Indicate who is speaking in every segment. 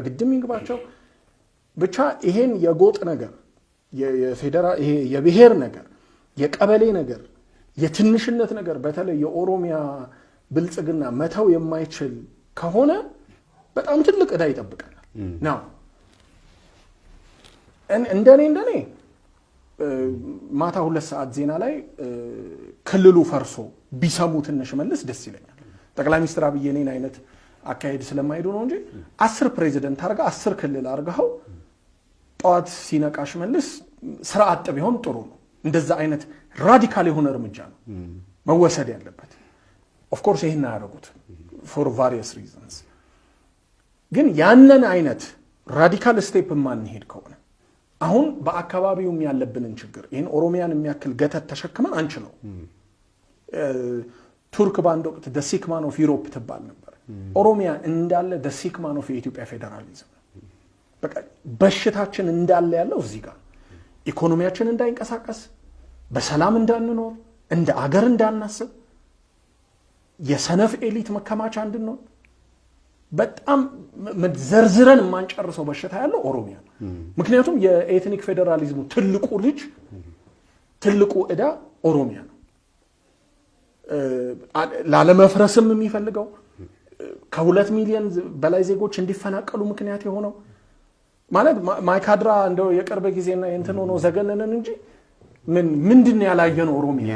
Speaker 1: ግድም ይግባቸው ብቻ ይሄን የጎጥ ነገር የፌደራል ይሄ የብሔር ነገር የቀበሌ ነገር የትንሽነት ነገር በተለይ የኦሮሚያ ብልጽግና መተው የማይችል ከሆነ በጣም ትልቅ ዕዳ ይጠብቀናል ነው እንደኔ ማታ 2 ሰዓት ዜና ላይ ክልሉ ፈርሶ ቢሰሙ ትንሽ መልስ ደስ ይለኛል ጠቅላይ ሚኒስትር አብይ የኔን አይነት አካሄድ ስለማይዱ ነው እንጂ 10 ፕሬዚደንት አርጋ 10 ክልል አርጋው ጧት ሲነቃሽ መልስ ስርዓት ቢሆን ጥሩ ነው እንደዛ አይነት ራዲካል የሆነ እርምጃ ነው መወሰድ ያለበት ኦፍ ኮርስ ይሄን ያደረጉት for various reasons ግን ያንን አይነት ራዲካል ስቴፕ ማን ሄድ ከሆነ አሁን በአካባቢውም ያለብንን ችግር ይሄን ኦሮሚያን የሚያክል ገተት ተሸክመን አንችለው ቱርክ ባንድ ወቅት the sick man of Europe ተባል ነበር ኦሮሚያ እንዳለ the sick man of የኢትዮጵያ ፌደራሊዝም በቃ በሽታችን እንዳለ ያለው እዚህ ጋር ኢኮኖሚያችን እንዳይንቀሳቀስ በሰላም እንዳንኖር እንደ አገር እንዳናስብ የሰነፍ ኤሊት መከማቻ እንድንሆን በጣም ዘርዝረን ማንጨርሰው በሽታ ያለው ኦሮሚያ ምክንያቱም የኤትኒክ ፌደራሊዝሙ ትልቁ ልጅ ትልቁ ዕዳ ኦሮሚያ ነው ላለመፍረስም የሚፈልገው ከ2 ሚሊዮን በላይ ዜጎች እንዲፈናቀሉ ምክንያት የሆነው ማለት ማይካድራ እንደው የቅርብ ጊዜና እንትን ሆኖ ዘገነነን እንጂ ምንድነው ያላየነው ኦሮሚያ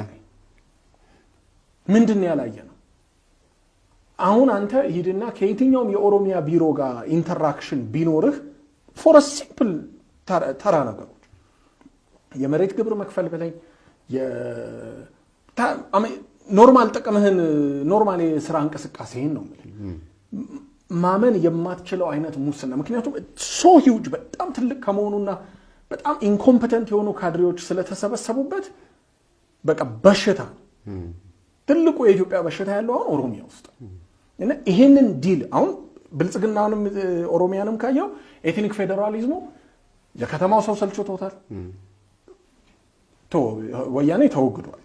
Speaker 1: ምንድነው ያላየነው አሁን አንተ ሂድና ከየትኛውም የኦሮሚያ ቢሮ ጋር ኢንተራክሽን ቢኖርህ for a simple ተራ ነገሮች የመሬት ግብር መክፈል በላይ ኖርማል ጥቅምህን ኖርማል የሥራ እንቅስቃሴን ነው ማመን የማትችለው አይነት ሙስና ምክንያቱም so huge በጣም ትልቅ ከመሆኑና በጣም ኢንኮምፒተንት የሆኑ ካድሬዎች ስለተሰበሰቡበት በቃ በሽታ ትልቁ የኢትዮጵያ በሽታ ያለው አሁን ኦሮሚያ ውስጥ እና ይሄንን ዲል አሁን ብልጽግናውንም ኦሮሚያንም ካየው ኤትኒክ ፌደራሊዝሙ የከተማው ሰው ሰልችቶታል ወያኔ ተወግዷል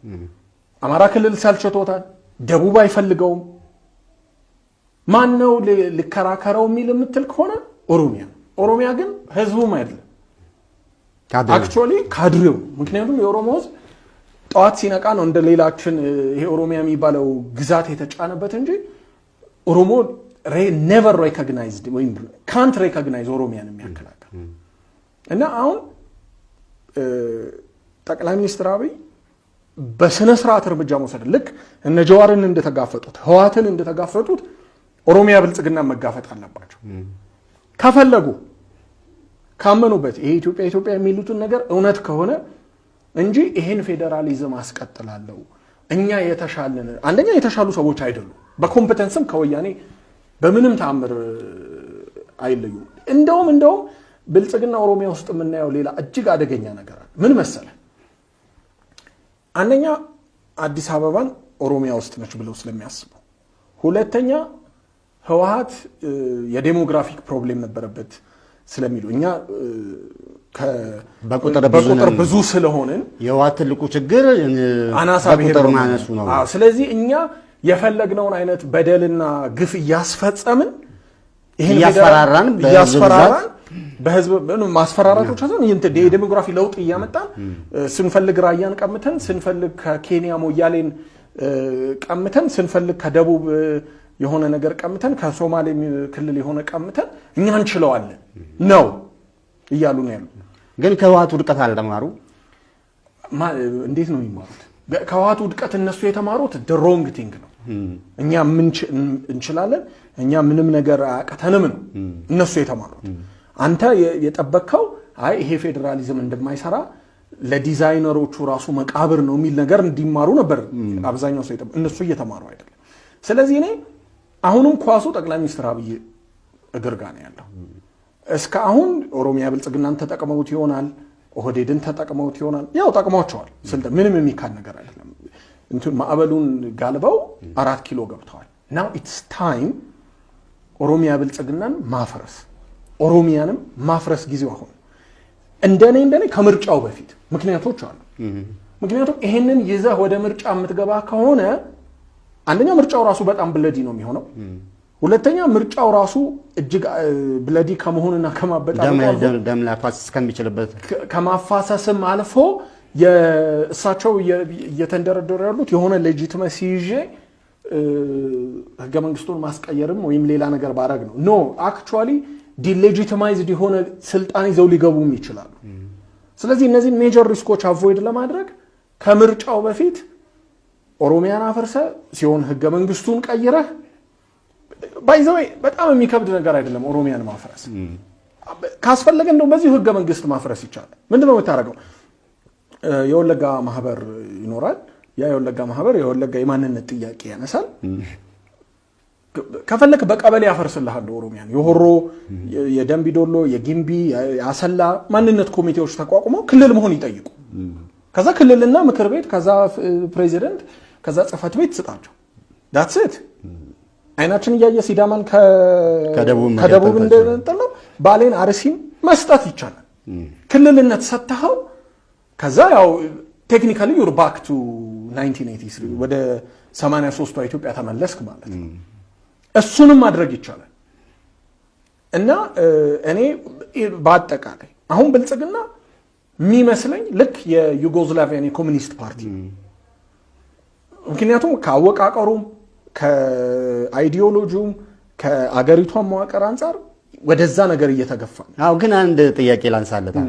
Speaker 1: አማራ ክልል ሰልችቶታል ደቡብ አይፈልገውም ማን ነው ለከራከራው የሚል የምትል ከሆነ ኦሮሚያ ግን ህዝቡም አይደለም አክቹአሊ ካድሬው ምክንያቱም የኦሮሞ ህዝብ ጧት ሲነቃ ነው እንደ ሌላችን ይሄ ኦሮሚያ የሚባለው ግዛት የተጫነበት እንጂ ኦሮሞ never recognized ወይ can't recognize ኦሮሚያን የሚያከላከል እና አሁን ጠቅላይ ሚኒስትር አብይ በስነ ስርዓት እርምጃ መውሰድ ልክ እነ ጀዋርን እንደተጋፈጡት ህዋትን እንደተጋፈጡት ኦሮሚያ ብልጽግና መጋፈጥ አለባቸው ከፈለጉ ካመኑበት ይሄ ኢትዮጵያ የሚሉትን ነገር እውነት ከሆነ እንጂ ይሄን ፌደራሊዝም አስቀጥላለሁ እኛ የተሻለን አንደኛ የተሻሉ ሰዎች አይደሉም በኮምፒተንስም ከወያኔ በምንም ተአምር አይለዩም እንደውም ብልጽግና ኦሮሚያ ውስጥ የምናየው ሌላ እጅግ አደገኛ ነገር አለ ምን መሰለ አንደኛ አዲስ አበባን ኦሮሚያ ውስጥ ነች ብለው ስለሚያስቡ ሁለተኛ ህወሓት የዴሞግራፊክ ፕሮብሌም ነበረበት ስለሚሉ እኛ በቁጥር ብዙ ስለሆነን
Speaker 2: የህወሓት ትልቁ ችግር
Speaker 1: አናሳ ብሔር ማነሱ ነው ስለዚህ እኛ የፈለግነውን አይነት በደልና ግፍ ያስፈጸምን ይሄን ያስፈራራን በህዝብ ማስፈራራቶች አሁን የዴሞግራፊ ለውጥ ያመጣን ስንፈልግ ራያን ቀምተን ስንፈልግ ከኬንያ ሞያሌን ቀምተን ስንፈልግ ከደቡብ የሆነ ነገር ቀምተን ከሶማሌ ክልል የሆነ ቀምተን እኛ እንችለዋለን ነው ይያሉ ነው ያሉ
Speaker 2: ግን ከህወሓት ውድቀት አልተማሩ
Speaker 1: እንዴት ነው የሚማሩት ከህወሓት ውድቀት እነሱ የተማሩት the wrong thing ነው እኛ ምን እንችላለን እኛ ምንም ነገር አቀተንም ነው እነሱ የተማሩት አንተ የጠበቀው አይ ይሄ ፌደራሊዝም እንደማይሰራ ለዲዛይነሮቹ ራሱ መቃብር ነው የሚል ነገር እንዲማሩ ነበር አብዛኛው ሰው እነሱ እየተማሩ አይደለም ስለዚህ እኔ አሁንም ኳሱ ጠቅላይ ሚኒስትር አብይ እግር ጋር ነው ያለው እስካሁን ኦሮሚያ ብልጽግናን ተጠቅመውት ይሆናል ኦህዴድን ተጠቅመውት ይሆናል ያው ተጠቅመዋቸዋል ስልጣን ምንም የሚካድ ነገር አይደለም እንትን ማዕበሉን ጋልበው 4 ኪሎ ገብተዋል now it's time ኦሮሚያ ብልጽግናን ማፍረስ ኦሮሚያንም ማፍረስ ጊዜው አሁን እንደኔ ከምርጫው በፊት ምክንያቶች አሉ ምክንያቱም ይሄንን ይዘህ ወደ ምርጫ የምትገባ ከሆነ አንደኛ ምርጫው ራሱ በጣም ብለዲ ነው የሚሆነው ሁለተኛ ምርጫው ራሱ እጅግ ብለዲ ከመሆንና ከማበጣበጥ
Speaker 2: ደም ላፋሰስ ከሚችልበት
Speaker 1: ከማፋሰስም አልፎ የእሳቸው እየተንደረደሩ ያሉት የሆነ ሌጂቲመሲ ይዤ ህገ መንግስቱን ማስቀየርም ወይም ሌላ ነገር ባረግ ነው ኖ አክቹአሊ ዲሌጂቲማይዝድ የሆነ ስልጣን ይዘው ሊገቡም ይችላሉ ስለዚህ እነዚህ ሜጀር ሪስኮች አቮይድ ለማድረግ ከምርጫው በፊት ኦሮሚያን አፈርሰ ሲሆን ህገ መንግስቱን ቀይረህ ባይዘው በጣም የሚከብድ ነገር አይደለም ኦሮሚያን ማፍረስ ካስፈለገ እንደው በዚህ ህገ መንግስት ማፍረስ ይቻላል ምንድነው የምታረገው የወለጋ ማህበር ይኖራል ያ የወለጋ ማህበር የወለጋ የማንነት ጥያቄ ያነሳል ከፈለክ በቀበሌ ያፈርስልሃል ኦሮሚያን የሆሮ የደምቢዶሎ የጊምቢ ያሰላ ማንነት ኮሚቴዎች ተቋቁመው ክልል መሆን ይጠይቁ ከዛ ክልልና ምክር ቤት ከዛ ፕሬዚደንት ከዛ ጽፈት ቤት ስጣቸው that's it አይናችን ያየ ሲዳማን ከደቡብ እንደጠለው ባሌን አርሲም መስጠት ይቻላል ክልልነት ሰጣው ከዛ ያው ቴክኒካሊ you're back to 1983 ወደ 83 ኢትዮጵያ ተመለስክ ማለት ነው እሱንም ማድረግ ይቻላል እና እኔ በአጠቃላይ አሁን ብልጽግና የሚመስለኝ ልክ የዩጎዝላቪያን የኮሙኒስት ፓርቲ ምክንያቱም ካወቃቀሩም ከአይዲዮሎጂውም ከአገሪቷ መዋቅር አንፃር ወደዛ ነገር እየተገፋ
Speaker 2: አው ግን አንድ ጥያቄ ላንሳለታል